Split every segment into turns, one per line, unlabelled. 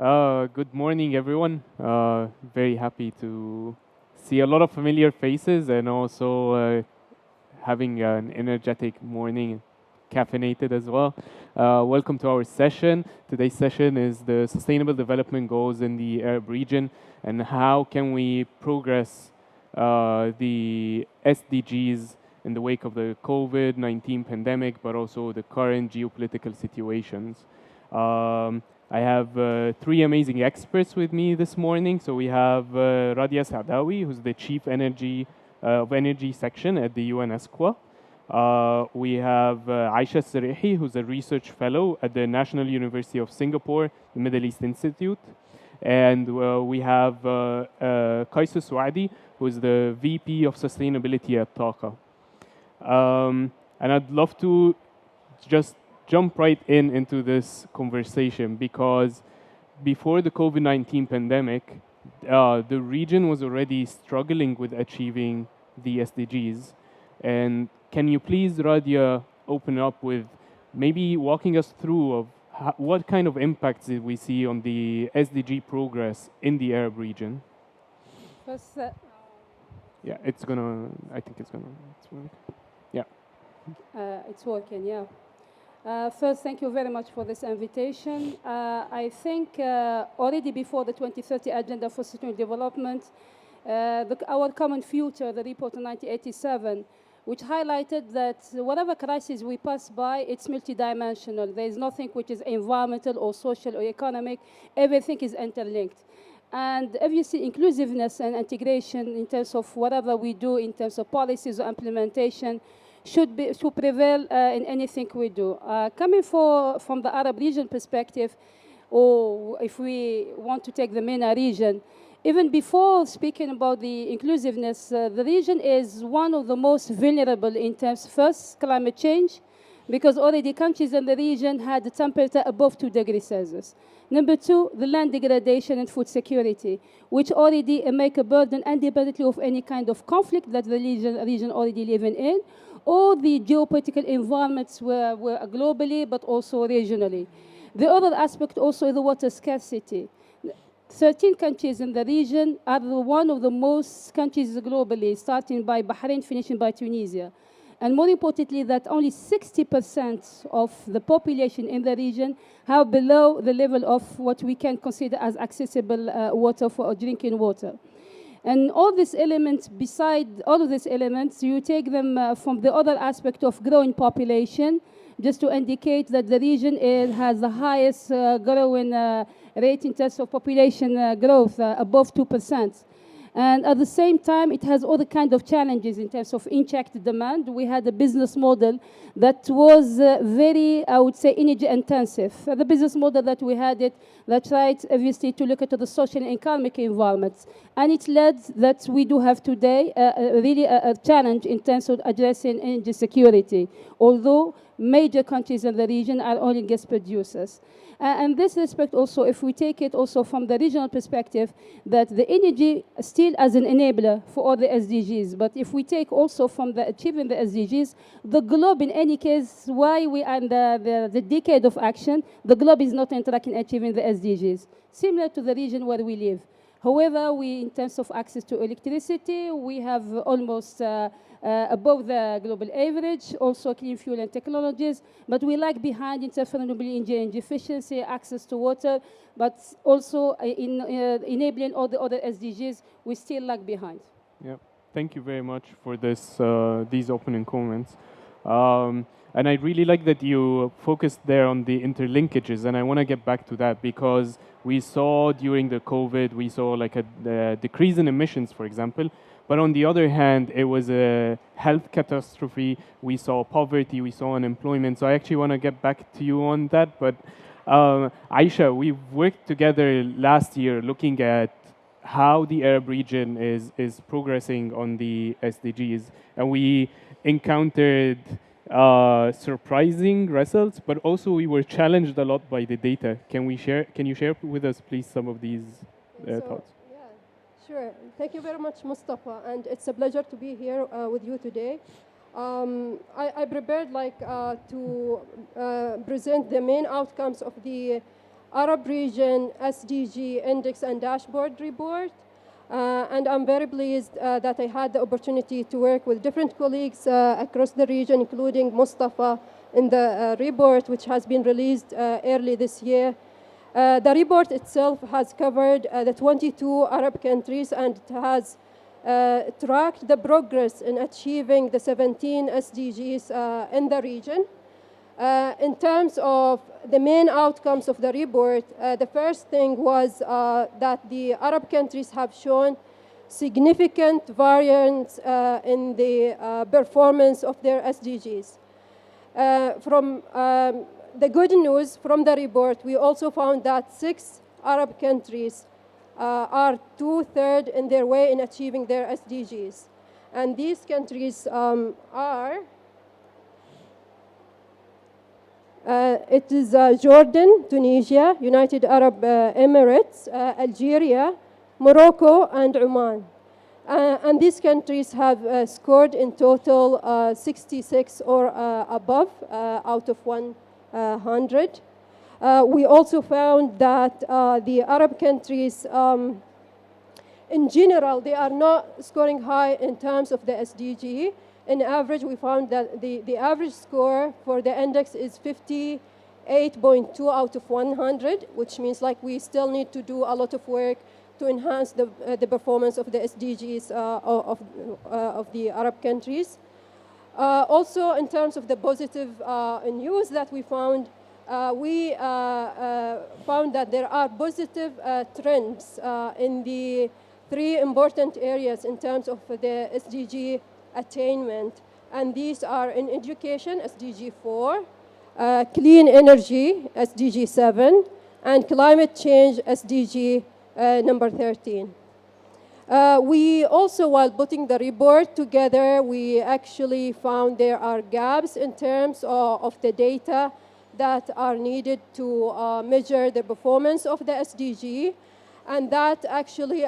Good morning, everyone. Very happy to see a lot of familiar faces and also having an energetic morning, caffeinated as well. Welcome to our session. Today's session is the Sustainable Development Goals in the Arab region and how can we progress the SDGs in the wake of the COVID-19 pandemic, but also the current geopolitical situations. I have three amazing experts with me this morning. So we have Radia Saadawi, who's the Chief Energy Section at the UN ESQA. We have Aisha Sarihi, who's a Research Fellow at the National University of Singapore, the Middle East Institute. And we have Kaisu Swadi, who is the VP of Sustainability at TAQA. And I'd love to just jump right into this conversation because before the COVID-19 pandemic, the region was already struggling with achieving the SDGs. And can you please, Radia, open up with maybe walking us through of what kind of impacts did we see on the SDG progress in the Arab region?
First,
Yeah, I think it's working. Yeah.
it's working, yeah. First, thank you very much for this invitation. I think already before the 2030 Agenda for Sustainable Development, our common future, the report in 1987, which highlighted that whatever crisis we pass by, it's multidimensional. There is nothing which is environmental or social or economic. Everything is interlinked. And obviously, inclusiveness and integration in terms of whatever we do in terms of policies or implementation should prevail in anything we do. Coming from the Arab region perspective, or if we want to take the MENA region, even before speaking about the inclusiveness, the region is one of the most vulnerable in terms, first, climate change, because already countries in the region had a temperature above 2 degrees Celsius. Number two, the land degradation and food security, which already make a burden independently of any kind of conflict that the region already living in, or the geopolitical environments were globally, but also regionally. The other aspect also is the water scarcity. 13 countries in the region are one of the most countries globally, starting by Bahrain, finishing by Tunisia. And more importantly, that only 60% of the population in the region have below the level of what we can consider as accessible water for drinking water. And all these elements, beside all of these elements, you take them from the other aspect of growing population, just to indicate that the region has the highest growing rate in terms of population growth, above 2%. And at the same time, it has other kind of challenges in terms of inject demand. We had a business model that was very, I would say, energy intensive. The business model that we had that tried, obviously, to look at the social and economic environments. And it led that we do have today really a challenge in terms of addressing energy security, although major countries in the region are oil and gas producers. And this respect also, if we take it also from the regional perspective, that the energy still as an enabler for all the SDGs. But if we take also from the achieving the SDGs, the globe in any case, why we are in the decade of action, the globe is not interacting achieving the SDGs, similar to the region where we live. However, in terms of access to electricity, we have almost above the global average, also clean fuel and technologies, but we lag behind in terms of renewable energy efficiency, access to water, but also in enabling all the other SDGs, we still lag behind.
Yeah, thank you very much for these opening comments. And I really like that you focused there on the interlinkages, and I want to get back to that because we saw during the COVID, we saw like a decrease in emissions, for example, but on the other hand, it was a health catastrophe. We saw poverty, we saw unemployment. So I actually want to get back to you on that. But Aisha, we worked together last year looking at how the Arab region is progressing on the SDGs. And we encountered surprising results, but also we were challenged a lot by the data. Can you share with us, please, some of these thoughts?
Sure. Thank you very much, Mustafa, and it's a pleasure to be here with you today. I prepared to present the main outcomes of the Arab Region SDG Index and Dashboard Report. And I'm very pleased that I had the opportunity to work with different colleagues across the region, including Mustafa in the report, which has been released early this year. The report itself has covered the 22 Arab countries, and it has tracked the progress in achieving the 17 SDGs in the region. In terms of the main outcomes of the report, the first thing was that the Arab countries have shown significant variance in the performance of their SDGs. From the good news from the report, we also found that 6 Arab countries are 2/3 in their way in achieving their SDGs. And these countries are it is Jordan, Tunisia, United Arab Emirates, Algeria, Morocco, and Oman. And these countries have scored in total 66 or above out of 100. We also found that the Arab countries, in general, they are not scoring high in terms of the SDG. In average, we found that the average score for the index is 58.2 out of 100, which means like we still need to do a lot of work to enhance the performance of the SDGs of the Arab countries. Also, in terms of the positive news that we found that there are positive trends in the 3 important areas in terms of the SDG attainment, and these are in education, SDG 4, clean energy, SDG 7, and climate change, SDG number 13. We also, while putting the report together, we actually found there are gaps in terms of the data that are needed to measure the performance of the SDG. And that actually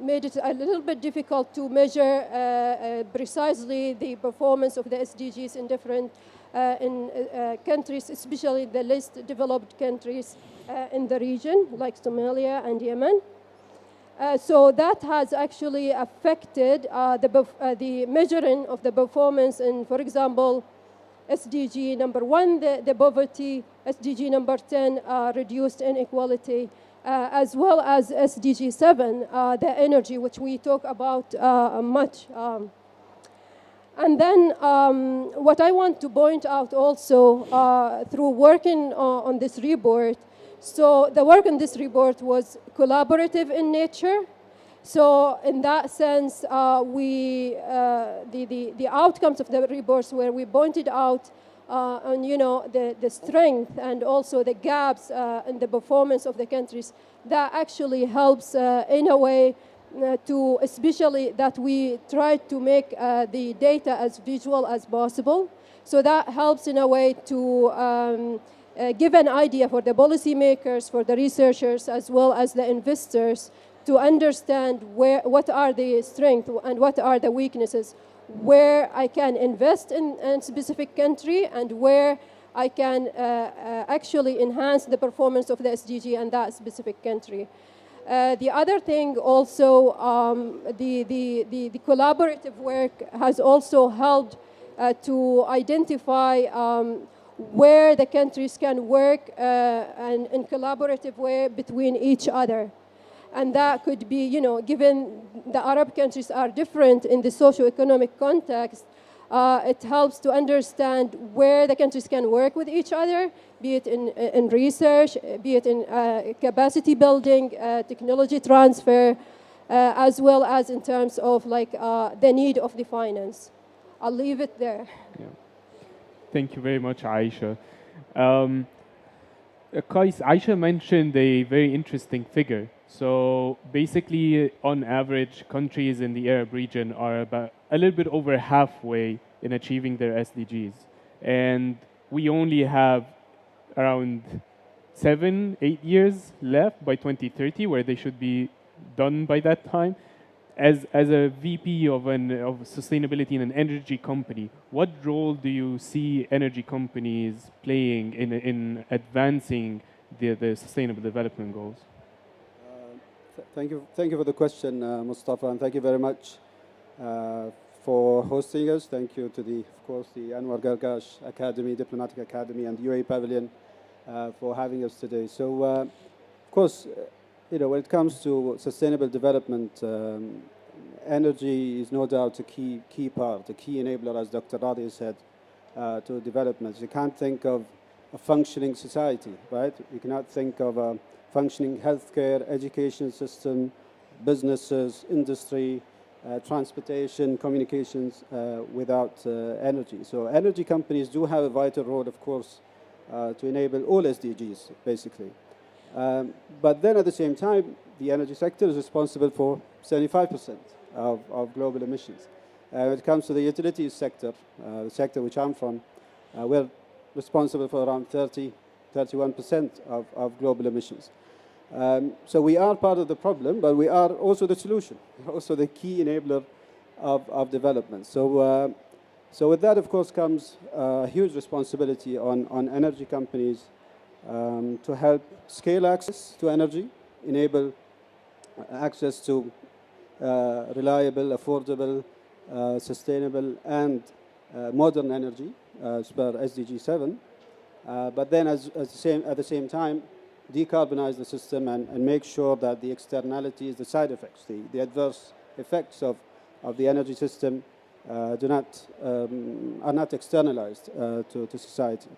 made it a little bit difficult to measure precisely the performance of the SDGs in different countries, especially the least developed countries in the region, like Somalia and Yemen. So that has actually affected the measuring of the performance in, for example, SDG number 1, the poverty, SDG number 10, reduced inequality, as well as SDG 7, the energy, which we talk about much. And then what I want to point out also through working on this report, so the work on this report was collaborative in nature. So in that sense, the outcomes of the reports where we pointed out on the strength and also the gaps in the performance of the countries, that actually helps in a way to, especially that we try to make the data as visual as possible. So that helps in a way to give an idea for the policymakers, for the researchers, as well as the investors, to understand what are the strengths and what are the weaknesses, where I can invest in a specific country and where I can actually enhance the performance of the SDG in that specific country. The other thing also, the collaborative work has also helped to identify where the countries can work and in collaborative way between each other. And that could be, given the Arab countries are different in the socio-economic context, it helps to understand where the countries can work with each other, be it in research, be it in capacity building, technology transfer, as well as in terms of the need of the finance. I'll leave it there.
Yeah. Thank you very much, Aisha. Kais, Aisha mentioned a very interesting figure. So basically, on average, countries in the Arab region are about a little bit over halfway in achieving their SDGs. And we only have around 7-8 years left by 2030, where they should be done by that time. As a VP of sustainability in an energy company, what role do you see energy companies playing in advancing the Sustainable Development Goals?
Thank you for the question, Mustafa, and thank you very much for hosting us. Thank you to of course, the Anwar Gargash Academy, Diplomatic Academy, and UAE Pavilion for having us today. So, of course, when it comes to sustainable development, energy is no doubt a key part, a key enabler, as Dr. Radi said, to development. You can't think of a functioning society, right? You cannot think of a functioning healthcare, education system, businesses, industry, transportation, communications without energy. So energy companies do have a vital role, of course, to enable all SDGs, basically. But then at the same time, the energy sector is responsible for 75% of global emissions. When it comes to the utilities sector, the sector which I'm from, we're responsible for around 31% of global emissions. So we are part of the problem, but we are also the solution, also the key enabler of development. So, so with that, of course, comes a huge responsibility on energy companies to help scale access to energy, enable access to reliable, affordable, sustainable, and modern energy as per SDG 7. But then at the same time, decarbonize the system and make sure that the externalities, the side effects, the adverse effects of the energy system are not externalized to society.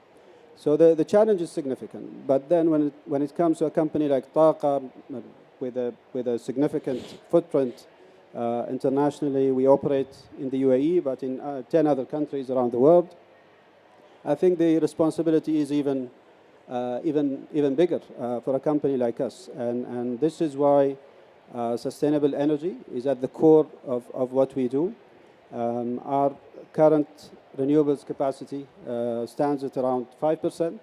So the challenge is significant. But then when it comes to a company like Taqa, with a significant footprint internationally, we operate in the UAE, but in 10 other countries around the world. I think the responsibility is even bigger for a company like us. And this is why sustainable energy is at the core of what we do. Our current renewables capacity stands at around 5%.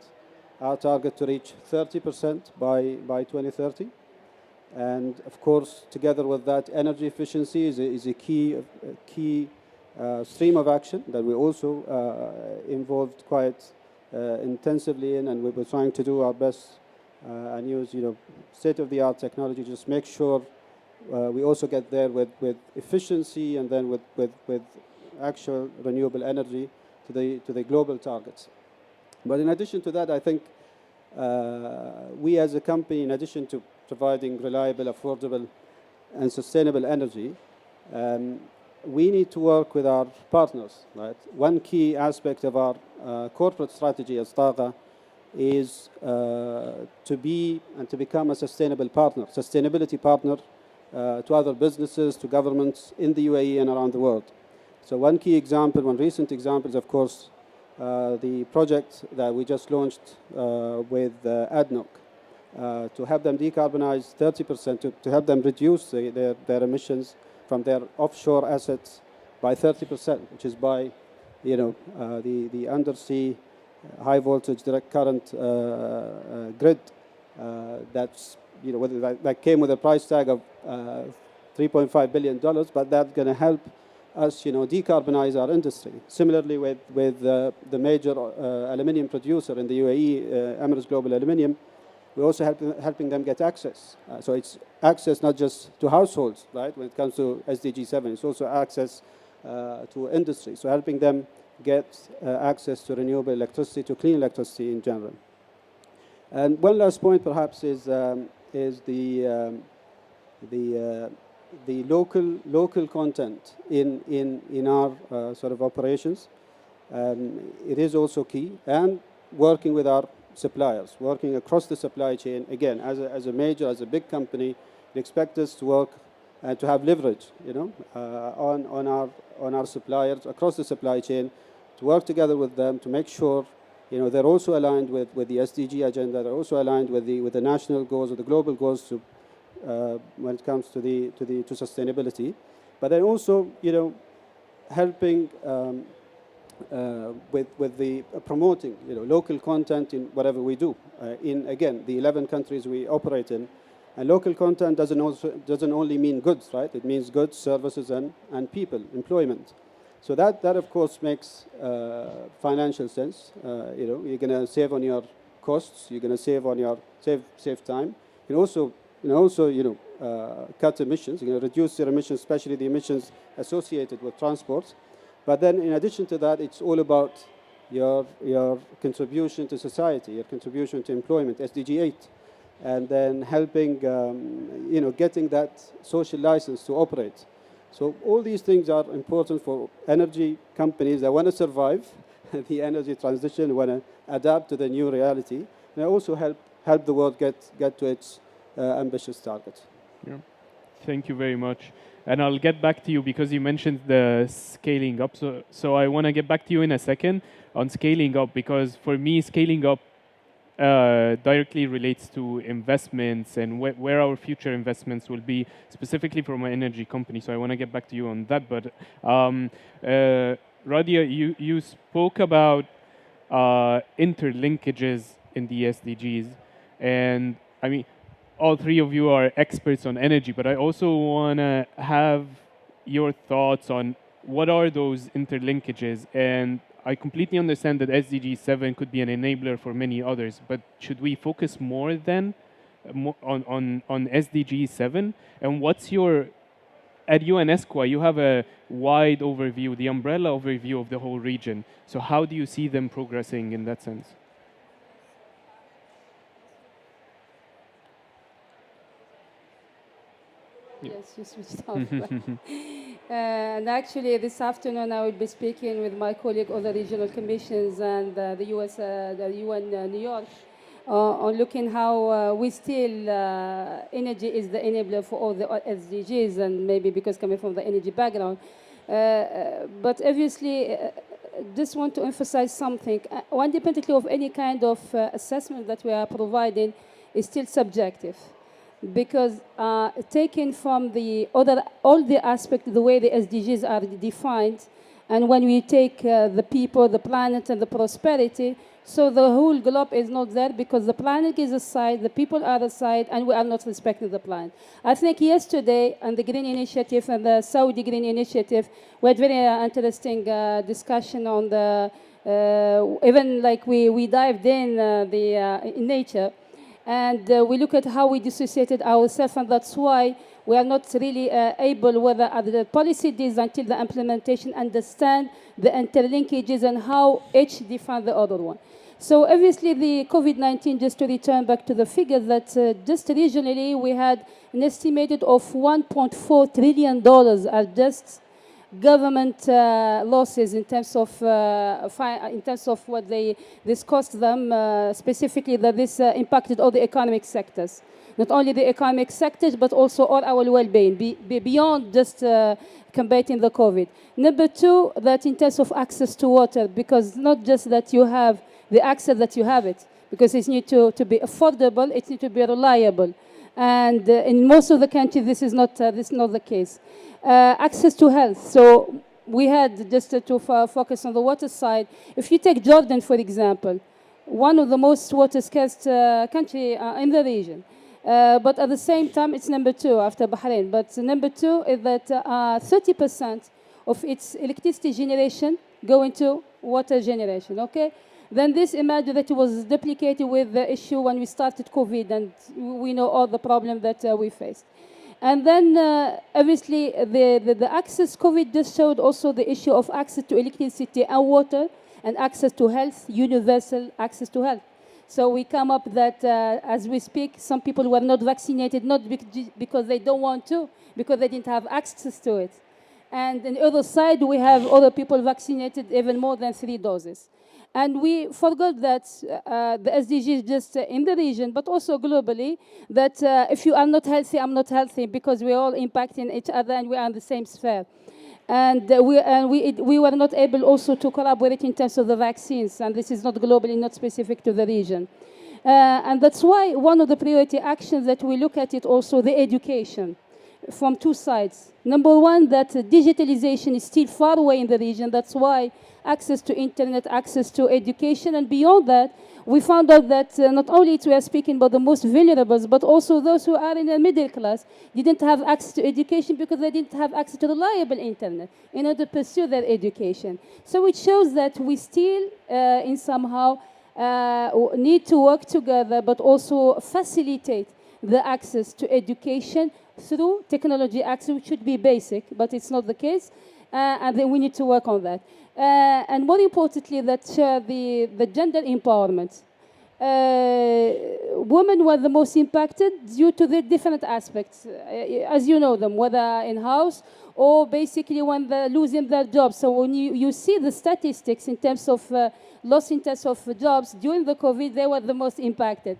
Our target to reach 30% by 2030. And of course, together with that, energy efficiency is a key stream of action that we also involved quite intensively in, and we were trying to do our best and use state-of-the-art technology. Just make sure we also get there with efficiency and then with actual renewable energy to the global targets. But in addition to that, I think we as a company, in addition to providing reliable, affordable, and sustainable energy, we need to work with our partners, right? One key aspect of our corporate strategy as Taqa is to be and to become a sustainability partner to other businesses, to governments in the UAE and around the world. So one key example, one recent example is, of course, the project that we just launched with ADNOC to help them decarbonize 30%, to help them reduce their emissions from their offshore assets by 30%, which is by the undersea high voltage direct current grid that's that came with a price tag of $3.5 billion, but that's going to help us decarbonize our industry. Similarly with the major aluminium producer in the UAE, Emirates Global Aluminium, we're also helping them get access. So it's access not just to households, right? When it comes to SDG 7, it's also access to industry. So helping them get access to renewable electricity, to clean electricity in general. And one last point, perhaps, is the local content in our sort of operations. It is also key, and working with our suppliers, working across the supply chain. Again, as a big company, they expect us to work and to have leverage, on our suppliers across the supply chain, to work together with them to make sure, they're also aligned with the SDG agenda. They're also aligned with the national goals or the global goals to when it comes to sustainability. But then also, helping. With the promoting local content in whatever we do in, again, the 11 countries we operate in. And local content doesn't only mean goods, right? It means goods, services, and people, employment. So that of course makes financial sense. You're going to save on your costs. You're going to save on your save time. You can also cut emissions. You're going to reduce your emissions, especially the emissions associated with transport. But then, in addition to that, it's all about your contribution to society, your contribution to employment, SDG 8, and then helping, getting that social license to operate. So all these things are important for energy companies that want to survive the energy transition, want to adapt to the new reality, and also help the world get to its ambitious targets.
Yeah. Thank you very much. And I'll get back to you because you mentioned the scaling up. So I want to get back to you in a second on scaling up, because for me, scaling up directly relates to investments and where our future investments will be, specifically from an energy company. So I want to get back to you on that. But Radia, you spoke about interlinkages in the SDGs. And I mean, all three of you are experts on energy, but I also want to have your thoughts on what are those interlinkages. And I completely understand that SDG 7 could be an enabler for many others, but should we focus more then on SDG 7? And what's your, at UNESCO, you have a wide overview, the umbrella overview of the whole region. So how do you see them progressing in that sense?
Yes, you switched off. And actually, this afternoon I will be speaking with my colleague on the regional commissions and the UN New York on looking how we still, energy is the enabler for all the SDGs, and maybe because coming from the energy background. But obviously, just want to emphasize something. Independently of any kind of assessment that we are providing is still subjective. Because taken from all the aspects, the way the SDGs are defined, and when we take the people, the planet, and the prosperity, so the whole globe is not there because the planet is aside, the people are aside, and we are not respecting the planet. I think yesterday on the Green Initiative and the Saudi Green Initiative, we had very interesting discussion on the, even like we dived in in nature. And we look at how we dissociated ourselves, and that's why we are not really able, whether at the policy design until the implementation, understand the interlinkages and how each define the other one. So obviously the COVID-19, just to return back to the figures, that just regionally we had an estimated of $1.4 trillion are just government losses in terms of what this cost them, specifically that this impacted all the economic sectors. Not only the economic sectors, but also all our well-being, beyond just combating the COVID. Number two, that in terms of access to water, because not just that you have the access that you have it, because it needs to be affordable, it needs to be reliable. And in most of the countries, this is not the case. Access to health. So we had, just to focus on the water side, if you take Jordan, for example, one of the most water-scarce country in the region. But at the same time, it's number two after Bahrain. But number two is that 30% of its electricity generation go into water generation, okay? Then this, imagine that it was duplicated with the issue when we started COVID, and we know all the problems that we faced. And then, obviously, the access, COVID just showed also the issue of access to electricity and water, and access to health, universal access to health. So we come up that, as we speak, some people were not vaccinated, not because they don't want to, because they didn't have access to it. And on the other side, we have other people vaccinated even more than 3 doses. And we forgot that the SDGs just in the region, but also globally, that if you are not healthy, I'm not healthy, because we're all impacting each other and we are in the same sphere. And we were not able also to collaborate in terms of the vaccines, and this is not globally, not specific to the region. And that's why one of the priority actions that we look at it also, the education, from 2 sides. Number one, that digitalization is still far away in the region. That's why access to internet, access to education, and beyond that, we found out that not only we are speaking about the most vulnerable, but also those who are in the middle class didn't have access to education because they didn't have access to reliable internet in order to pursue their education. So it shows that we still, in somehow, need to work together, but also facilitate the access to education through technology access, which should be basic, but it's not the case. And then we need to work on that. And more importantly, that the gender empowerment. Women were the most impacted due to the different aspects, as you know them, whether in-house or basically when they're losing their jobs. So when you see the statistics in terms of loss in terms of jobs during the COVID, they were the most impacted.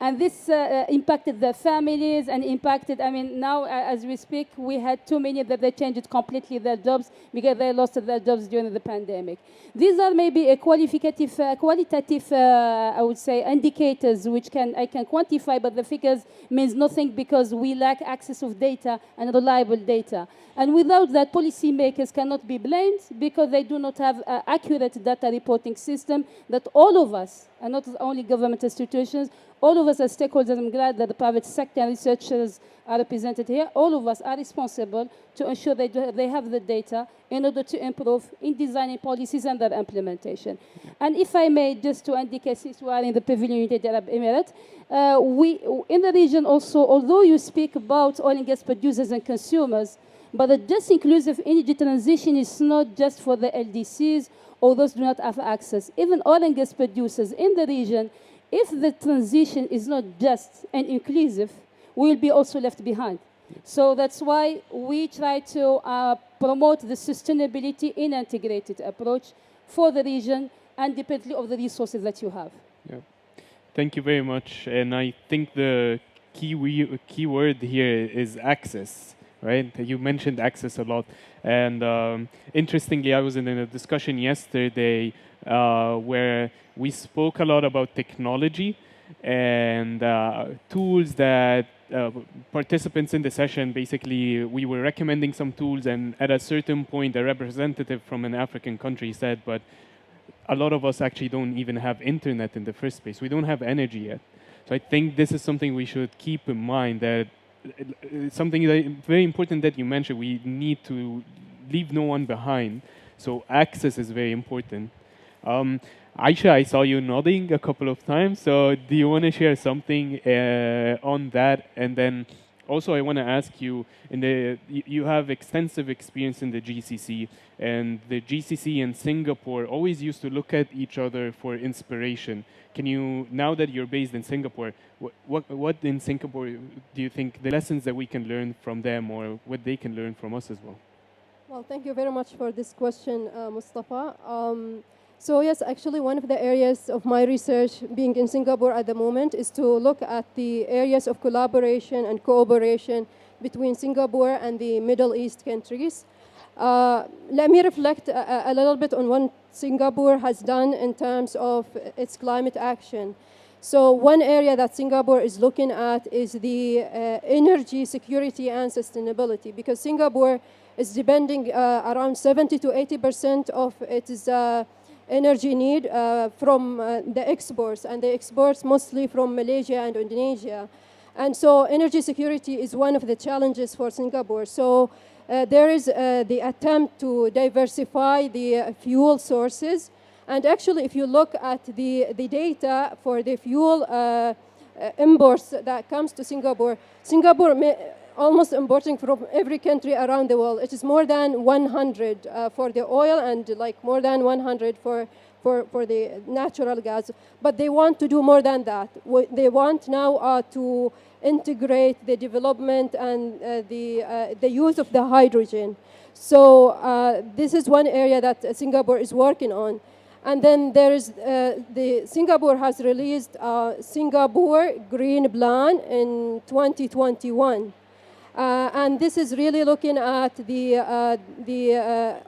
And this impacted their families and impacted, I mean, now as we speak, we had too many that they changed completely their jobs because they lost their jobs during the pandemic. These are maybe a qualitative, I would say, indicators which I can quantify, but the figures means nothing because we lack access of data and reliable data. And without that, policymakers cannot be blamed because they do not have an accurate data reporting system that all of us, and not only government institutions, all of us as stakeholders, I'm glad that the private sector and researchers are represented here. All of us are responsible to ensure they have the data in order to improve in designing policies and their implementation. And if I may, just to indicate, since we are in the Pavilion United Arab Emirates, we, in the region also, although you speak about oil and gas producers and consumers, but the just inclusive energy transition is not just for the LDCs or those who do not have access. Even oil and gas producers in the region, if the transition is not just and inclusive, we will be also left behind. So that's why we try to promote the sustainability in an integrated approach for the region, independently of the resources that you have.
Yeah. Thank you very much. And I think the key word here is access, right? You mentioned access a lot. And interestingly, I was in a discussion yesterday where we spoke a lot about technology and tools that participants in the session, basically, we were recommending some tools, and at a certain point, a representative from an African country said, but a lot of us actually don't even have internet in the first place. We don't have energy yet. So I think this is something we should keep in mind, that something that very important that you mentioned, we need to leave no one behind. So access is very important. Aisha, I saw you nodding a couple of times. So do you want to share something on that? And then also I want to ask you, you have extensive experience in the GCC, and the GCC and Singapore always used to look at each other for inspiration. Can you, now that you're based in Singapore, what in Singapore do you think the lessons that we can learn from them, or what they can learn from us as well?
Well, thank you very much for this question, Mustafa. So yes, actually one of the areas of my research being in Singapore at the moment is to look at the areas of collaboration and cooperation between Singapore and the Middle East countries. Let me reflect a little bit on what Singapore has done in terms of its climate action. So one area that Singapore is looking at is the energy security and sustainability, because Singapore is depending around 70 to 80% of its energy need from the exports, and the exports mostly from Malaysia and Indonesia. And so energy security is one of the challenges for Singapore. So there is the attempt to diversify the fuel sources. And actually, if you look at the data for the fuel imports that comes to Singapore, almost importing from every country around the world. It is more than 100 for the oil and like more than 100 for the natural gas. But they want to do more than that. They want now to integrate the development and the use of the hydrogen. So this is one area that Singapore is working on. And then there is Singapore has released Singapore Green Plan in 2021. And this is really looking at the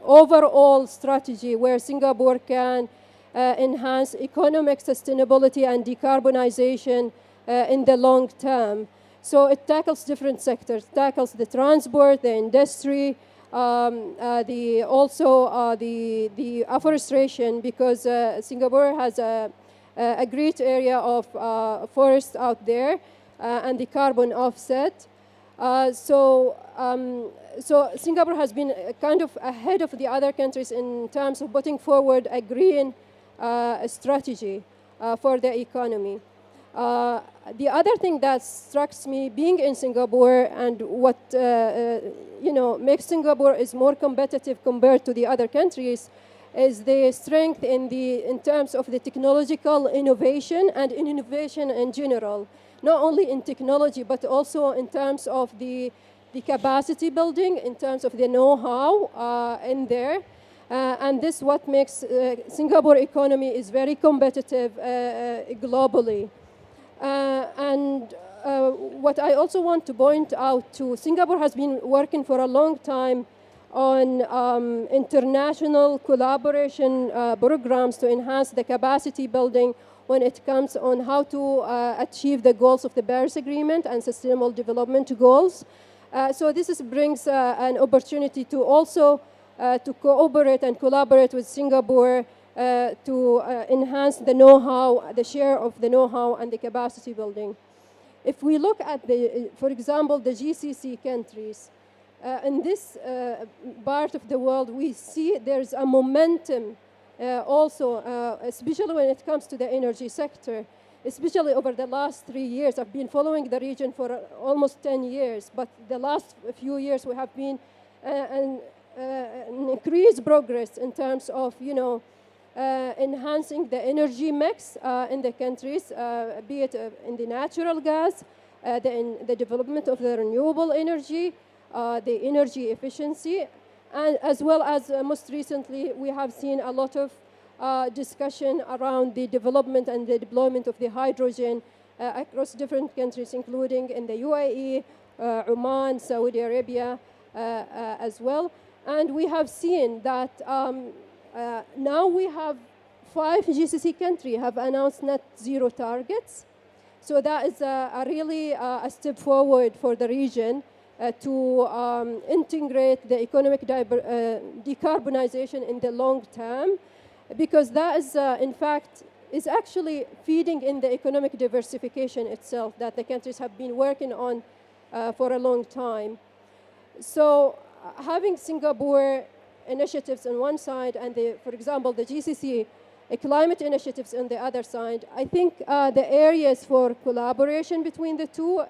overall strategy where Singapore can enhance economic sustainability and decarbonization in the long term. So it tackles different sectors, tackles the transport, the industry, also the afforestation, because Singapore has a great area of forest out there and the carbon offset. So Singapore has been kind of ahead of the other countries in terms of putting forward a green strategy. for the economy. The other thing that strikes me being in Singapore and what makes Singapore is more competitive compared to the other countries is the strength in terms of the technological innovation and in innovation in general, not only in technology but also in terms of the capacity building, in terms of the know-how in there. And this is what makes Singapore economy is very competitive globally. What I also want to point out too, Singapore has been working for a long time on international collaboration programs to enhance the capacity building when it comes on how to achieve the goals of the Paris Agreement and Sustainable Development Goals. So this brings an opportunity to also to cooperate and collaborate with Singapore to enhance the know-how, the share of the know-how and the capacity building. If we look at, for example, the GCC countries, in this part of the world, we see there's a momentum also, especially when it comes to the energy sector, especially over the last 3 years. I've been following the region for almost 10 years, but the last few years we have been an increased progress in terms of, enhancing the energy mix in the countries, be it in the natural gas, in the development of the renewable energy, the energy efficiency, and as well as most recently, we have seen a lot of discussion around the development and the deployment of the hydrogen across different countries, including in the UAE, Oman, Saudi Arabia as well. And we have seen that now we have 5 GCC countries have announced net zero targets. So that is really a step forward for the region to integrate the economic decarbonization in the long term, because that is, in fact, is actually feeding in the economic diversification itself that the countries have been working on for a long time. So having Singapore initiatives on one side and, for example, the GCC climate initiatives on the other side, I think the areas for collaboration between the two,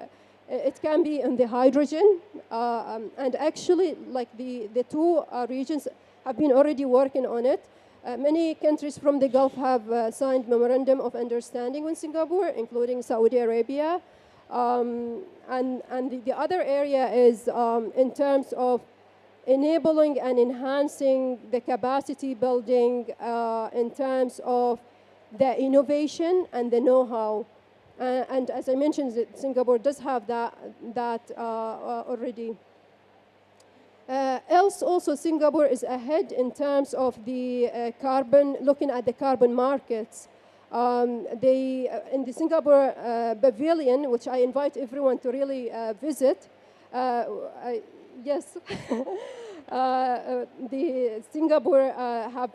it can be in the hydrogen, and actually, like the two regions have been already working on it. Many countries from the Gulf have signed memorandum of understanding with Singapore, including Saudi Arabia. And the other area is in terms of enabling and enhancing the capacity building in terms of the innovation and the know-how. And as I mentioned, Singapore does have that already. Else also Singapore is ahead in terms of the carbon, looking at the carbon markets. In the Singapore Pavilion, which I invite everyone to really visit, yes, the Singapore have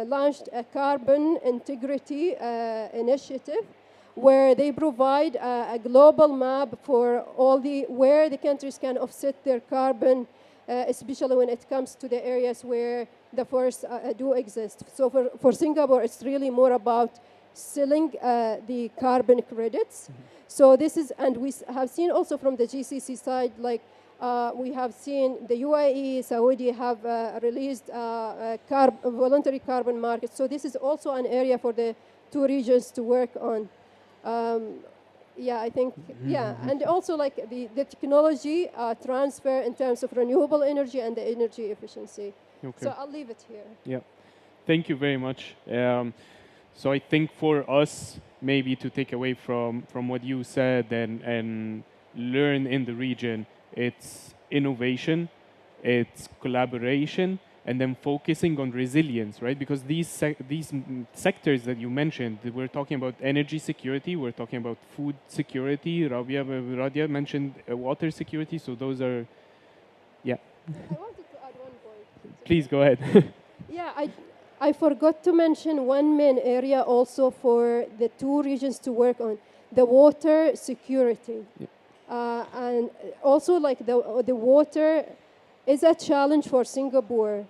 launched a carbon integrity initiative where they provide a global map for all where the countries can offset their carbon, especially when it comes to the areas where the forests do exist. So for Singapore, it's really more about selling the carbon credits. So this is, and we have seen also from the GCC side, like we have seen the UAE, Saudi have released voluntary carbon markets. So this is also an area for the two regions to work on. Yeah, I think, yeah. And also like the technology transfer in terms of renewable energy and the energy efficiency. Okay. So I'll leave it here.
Yeah, thank you very much. So I think for us, maybe to take away from what you said and learn in the region, it's innovation, it's collaboration, and then focusing on resilience, right? Because these sectors that you mentioned, we're talking about energy security, we're talking about food security. Radia mentioned water security, so those are, yeah.
I wanted to add one point.
Please go ahead.
Yeah, I forgot to mention one main area also for the two regions to work on, the water security. Yeah. And also like the water is a challenge for Singapore,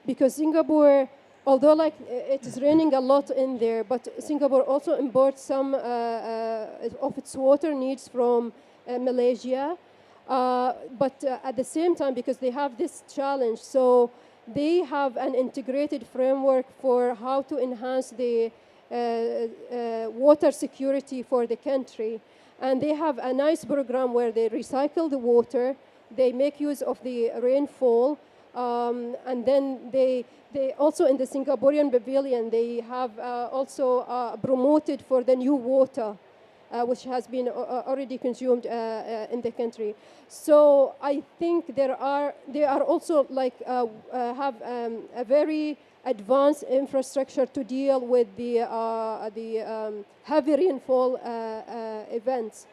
because Singapore although like it is raining a lot in there, but Singapore also imports some of its water needs from Malaysia. But at the same time, because they have this challenge, so they have an integrated framework for how to enhance the water security for the country. And they have a nice program where they recycle the water, they make use of the rainfall, and then they also in the Singaporean pavilion, they have also promoted for the new water, which has been already consumed in the country. So I think they are also like have a very advanced infrastructure to deal with the heavy rainfall events.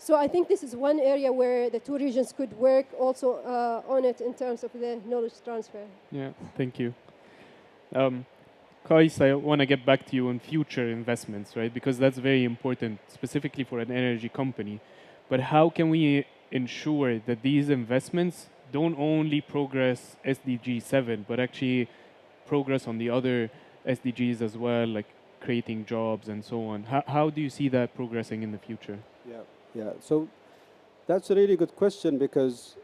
So I think this is one area where the two regions could work also on it in terms of the knowledge transfer.
Yeah, thank you. Kais, I want to get back to you on future investments, right? Because that's very important, specifically for an energy company. But how can we ensure that these investments don't only progress SDG 7, but actually progress on the other SDGs as well, like creating jobs and so on? How do you see that progressing in the future?
Yeah. So that's a really good question because,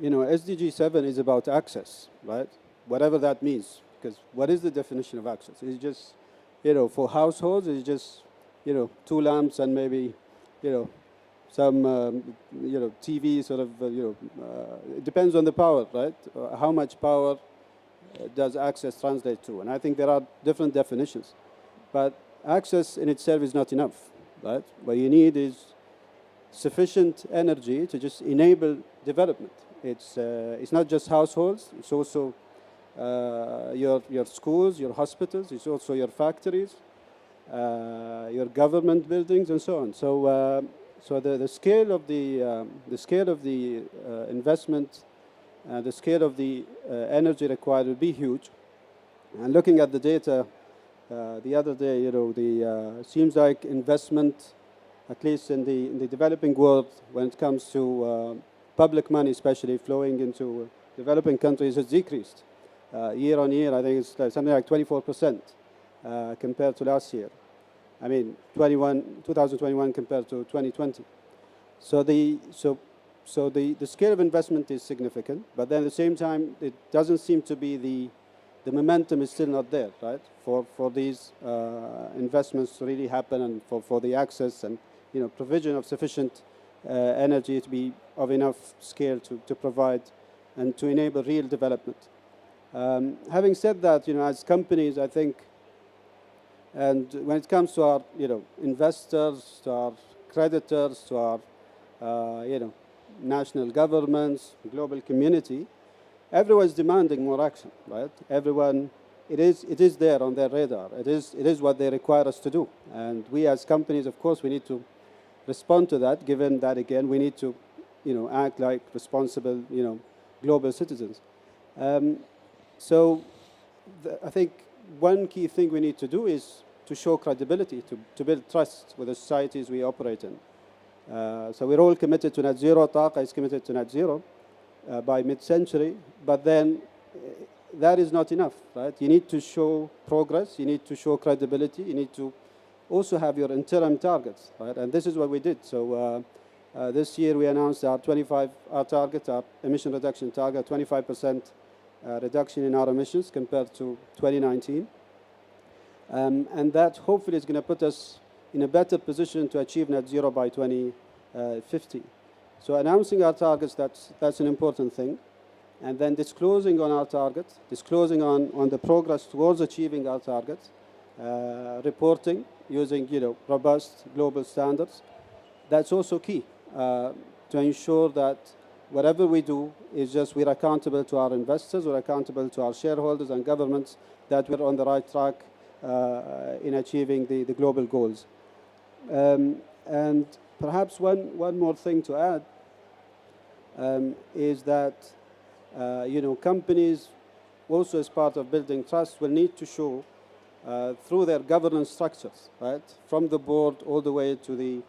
SDG 7 is about access, right? Whatever that means. Because what is the definition of access? Is it just, for households, is it just, 2 lamps and maybe, some, TV sort of, it depends on the power, right? How much power does access translate to? And I think there are different definitions. But access in itself is not enough, right? What you need is sufficient energy to just enable development. It's not just households, it's also your schools, your hospitals, it's also your factories, your government buildings, and so on. So the scale of the investment, the scale of the energy required will be huge. And looking at the data the other day, seems like investment, at least in the developing world, when it comes to public money, especially flowing into developing countries, has decreased. Year on year, I think it's something like 24% compared to last year. I mean, 2021 compared to 2020. So the scale of investment is significant, but then at the same time, it doesn't seem to be the momentum is still not there, right? For these investments to really happen and for the access and provision of sufficient energy to be of enough scale to provide and to enable real development. Having said that, as companies, I think, and when it comes to our, investors, to our creditors, to our, national governments, global community, everyone's demanding more action, right? Everyone, it is there on their radar. It is what they require us to do. And we as companies, of course, we need to respond to that, given that, again, we need to, act like responsible, global citizens. So I think one key thing we need to do is to show credibility, to build trust with the societies we operate in. So we're all committed to net zero. Taqa is committed to net zero by mid-century, but then that is not enough, right? You need to show progress, you need to show credibility, you need to also have your interim targets, right? And this is what we did. So this year we announced our target, our emission reduction target, 25% reduction in our emissions compared to 2019. And that hopefully is going to put us in a better position to achieve net zero by 2050. So announcing our targets, that's an important thing. And then disclosing on our targets, disclosing on the progress towards achieving our targets, reporting using robust global standards. That's also key to ensure that whatever we do is just we're accountable to our investors, we're accountable to our shareholders and governments, that we're on the right track in achieving the global goals. And perhaps one more thing to add is that companies also, as part of building trust, will need to show through their governance structures, right, from the board all the way to the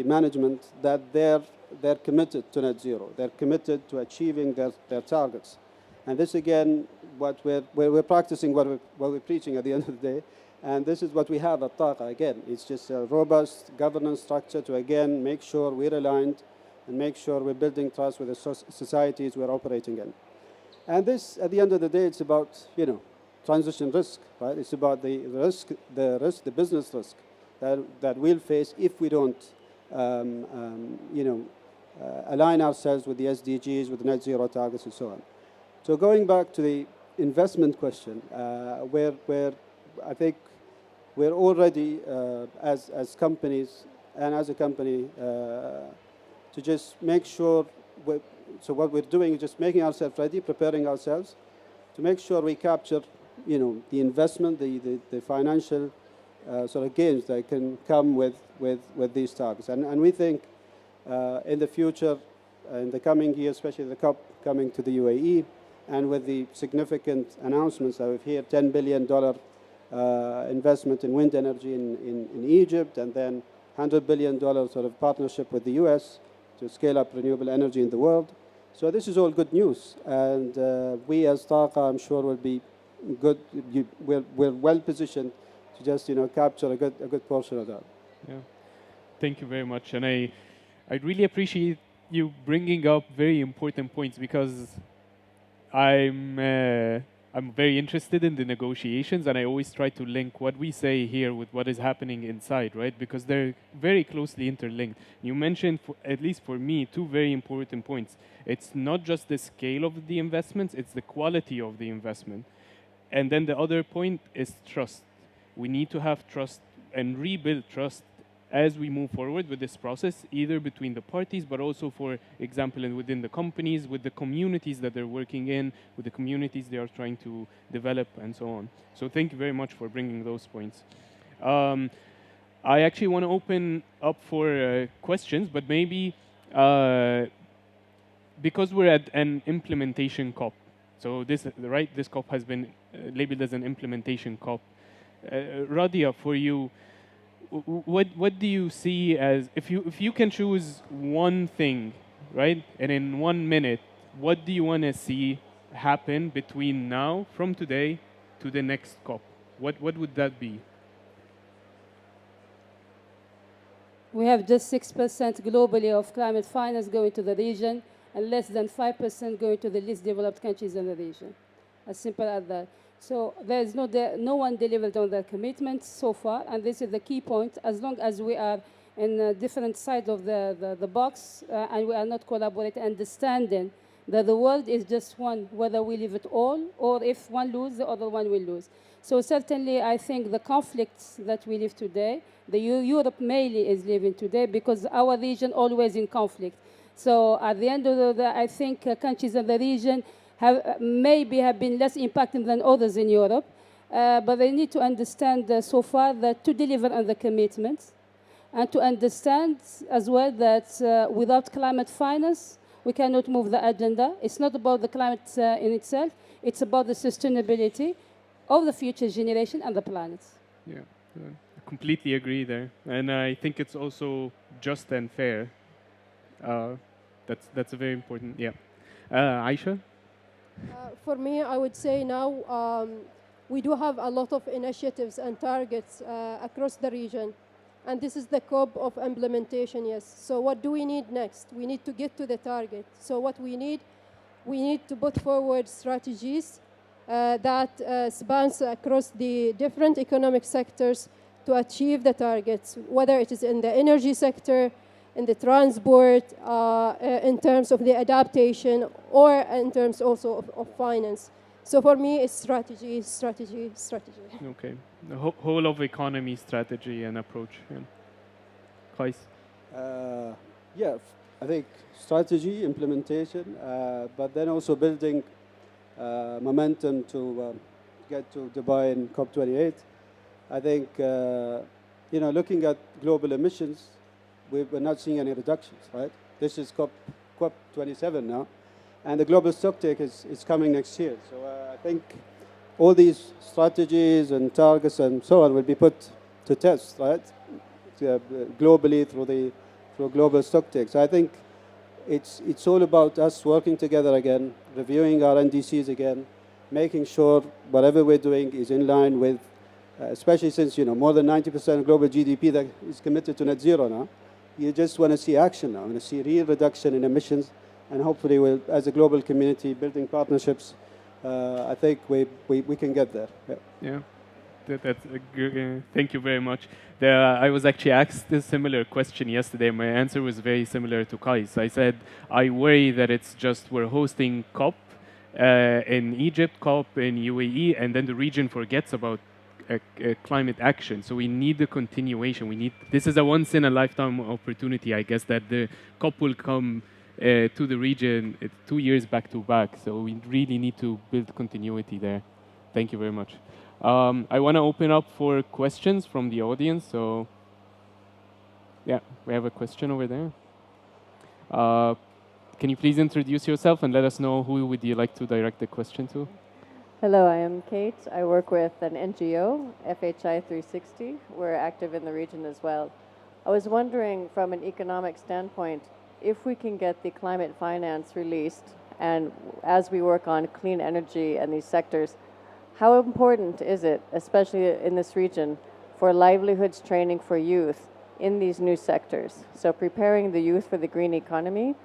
management, that they're committed to net zero. They're committed to achieving their targets. And this, again, we're practicing what we're preaching at the end of the day. And this is what we have at Taqa. Again, it's just a robust governance structure to, again, make sure we're aligned and make sure we're building trust with the societies we're operating in. And this, at the end of the day, it's about, transition risk, right? It's about the business risk that we'll face if we don't, align ourselves with the SDGs, with the net zero targets, and so on. So going back to the investment question, where I think we're already, as companies and as a company, to just make sure, so what we're doing is just making ourselves ready, preparing ourselves to make sure we capture, the investment, the financial sort of gains that can come with these targets. And we think in the future, in the coming years, especially the COP coming to the UAE, and with the significant announcements that we've heard, $10 billion investment in wind energy in Egypt, and then $100 billion sort of partnership with the US to scale up renewable energy in the world. So this is all good news. And we as Taqa, I'm sure, will be good. We're well positioned to just, capture a good portion of that.
Yeah. Thank you very much. And I really appreciate you bringing up very important points, because I'm very interested in the negotiations, and I always try to link what we say here with what is happening inside, right? Because they're very closely interlinked. You mentioned, at least for me, two very important points. It's not just the scale of the investments, it's the quality of the investment. And then the other point is trust. We need to have trust and rebuild trust as we move forward with this process, either between the parties, but also, for example, within the companies, with the communities that they're working in, with the communities they are trying to develop, and so on. So thank you very much for bringing those points. I actually want to open up for questions, but maybe because we're at an implementation COP, so this COP has been labeled as an implementation COP. Radia, for you, what do you see as, if you can choose one thing, right, and in 1 minute, what do you want to see happen between now, from today, to the next COP? What would that be?
We have just 6% globally of climate finance going to the region, and less than 5% going to the least developed countries in the region. As simple as that. So there is no one delivered on their commitments so far, and this is the key point. As long as we are in different sides of the box, and we are not collaborating, understanding that the world is just one, whether we live it all, or if one loses, the other one will lose. So certainly, I think the conflicts that we live today, Europe mainly is living today, because our region always in conflict. So at the end of the day, I think countries in the region maybe have been less impacted than others in Europe, but they need to understand so far that to deliver on the commitments, and to understand as well that without climate finance, we cannot move the agenda. It's not about the climate in itself, it's about the sustainability of the future generation and the planet.
Yeah, I completely agree there. And I think it's also just and fair. That's a very important, yeah. Aisha?
For me, I would say now we do have a lot of initiatives and targets across the region. And this is the COP of implementation, yes. So what do we need next? We need to get to the target. So what we need to put forward strategies that spans across the different economic sectors to achieve the targets, whether it is in the energy sector, in the transport, in terms of the adaptation, or in terms also of finance. So for me, it's strategy, strategy, strategy.
Okay, the whole of economy strategy and approach. Yeah. Qais?
Yeah, I think strategy, implementation, but then also building momentum to get to Dubai in COP28. I think, looking at global emissions, we're not seeing any reductions, right? This is COP27 now, and the global stocktake is coming next year. So I think all these strategies and targets and so on will be put to test, right? Globally through global stocktake. So I think it's all about us working together again, reviewing our NDCs again, making sure whatever we're doing is in line with, especially since, more than 90% of global GDP that is committed to net zero now. You just want to see action now, want to see real reduction in emissions, and hopefully we'll, as a global community, building partnerships, I think we can get there.
Yeah. That's a good, thank you very much. I was actually asked a similar question yesterday. My answer was very similar to Kai's. I said, I worry that it's just we're hosting COP in Egypt, COP in UAE, and then the region forgets about climate action. So we need the continuation. This is a once in a lifetime opportunity, I guess, that the COP will come to the region 2 years back to back. So we really need to build continuity there. Thank you very much. I want to open up for questions from the audience. So, yeah, we have a question over there. Can you please introduce yourself and let us know who would you like to direct the question to?
Hello, I am Kate. I work with an NGO, FHI 360. We're active in the region as well. I was wondering, from an economic standpoint, if we can get the climate finance released, and as we work on clean energy and these sectors, how important is it, especially in this region, for livelihoods training for youth in these new sectors? So preparing the youth for the green economy,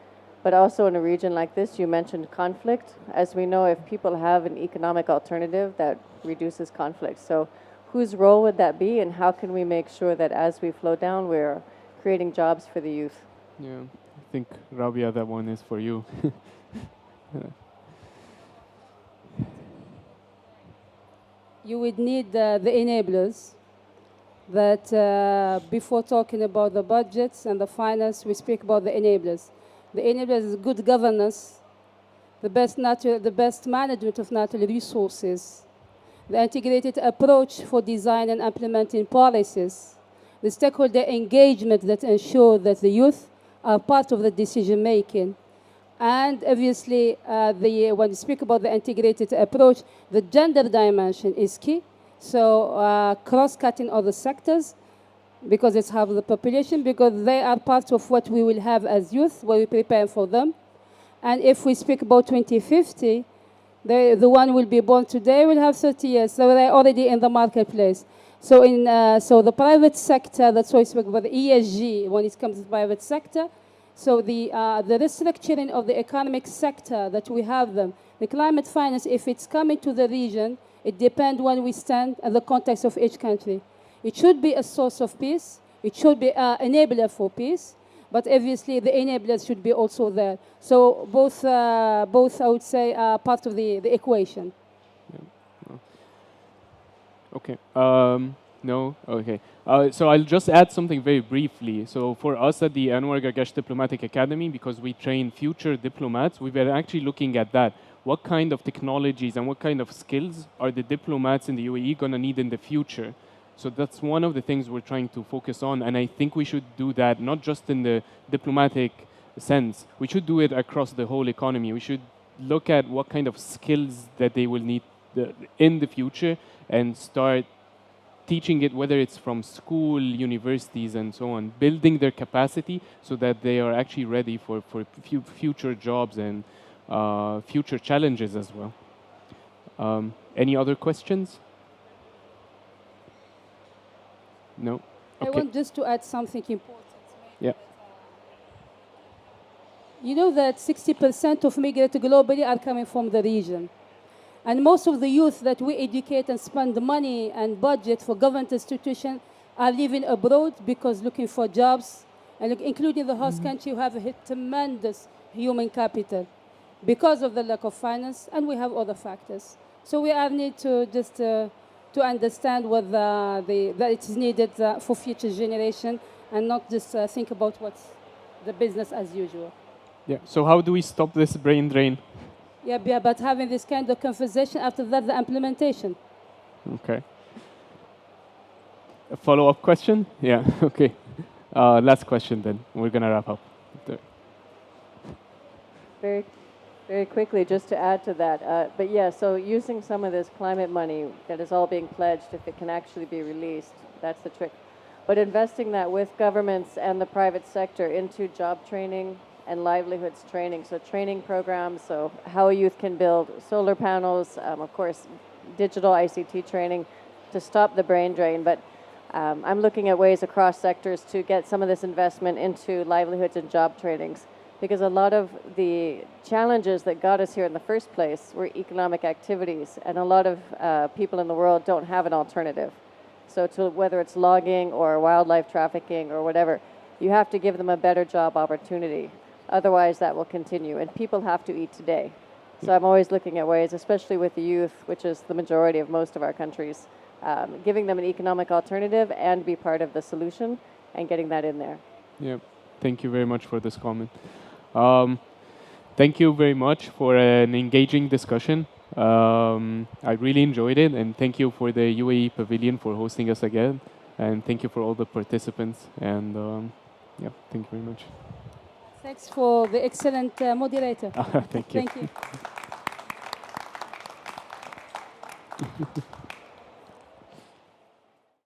but also in a region like this, you mentioned conflict. As we know, if people have an economic alternative, that reduces conflict. So whose role would that be, and how can we make sure that as we flow down, we're creating jobs for the youth?
Yeah, I think, Rabia, that one is for you.
You would need the enablers that before talking about the budgets and the finance, we speak about the enablers. The enablers is good governance, the best management of natural resources, the integrated approach for design and implementing policies, the stakeholder engagement that ensure that the youth are part of the decision making. And obviously, when you speak about the integrated approach, the gender dimension is key. So cross-cutting other sectors, because it's half the population, because they are part of what we will have as youth, when we prepare for them. And if we speak about 2050, the one will be born today will have 30 years, so they're already in the marketplace. So so the private sector, that's why we speak about the ESG when it comes to the private sector. So the restructuring of the economic sector that we have them, the climate finance, if it's coming to the region, it depends when we stand and the context of each country. It should be a source of peace. It should be an enabler for peace. But obviously, the enablers should be also there. So both I would say, are part of the equation.
Yeah. Okay. No? Okay. So I'll just add something very briefly. So for us at the Anwar Gargash Diplomatic Academy, because we train future diplomats, we were actually looking at that. What kind of technologies and what kind of skills are the diplomats in the UAE going to need in the future? So that's one of the things we're trying to focus on. And I think we should do that not just in the diplomatic sense. We should do it across the whole economy. We should look at what kind of skills that they will need in the future and start teaching it, whether it's from school, universities, and so on, building their capacity so that they are actually ready for future jobs and future challenges as well. Any other questions? No? Okay.
I want just to add something important.
Yeah.
You know that 60% of migrants globally are coming from the region. And most of the youth that we educate and spend money and budget for government institutions are living abroad because looking for jobs, and including the host country, who have a tremendous human capital because of the lack of finance, and we have other factors. So we are need to just to understand what that it is needed for future generation, and not just think about what's the business as usual.
Yeah. So how do we stop this brain drain?
Yeah, but having this kind of conversation, after that, the implementation.
Okay. A follow-up question? Yeah, okay. Last question then. We're going to wrap up.
Very, very quickly, just to add to that. But yeah, so using some of this climate money that is all being pledged, if it can actually be released, that's the trick. But investing that with governments and the private sector into job training and livelihoods training. So training programs, so how a youth can build solar panels, of course, digital ICT training to stop the brain drain. But I'm looking at ways across sectors to get some of this investment into livelihoods and job trainings, because a lot of the challenges that got us here in the first place were economic activities, and a lot of people in the world don't have an alternative. So whether it's logging or wildlife trafficking or whatever, you have to give them a better job opportunity. Otherwise, that will continue, and people have to eat today. So I'm always looking at ways, especially with the youth, which is the majority of most of our countries, giving them an economic alternative and be part of the solution and getting that in there.
Yeah, thank you very much for this comment. Thank you very much for an engaging discussion. I really enjoyed it, and thank you for the UAE Pavilion for hosting us again, and thank you for all the participants, and yeah, thank you very much.
Thanks for the excellent moderator.
Thank you.
Thank you.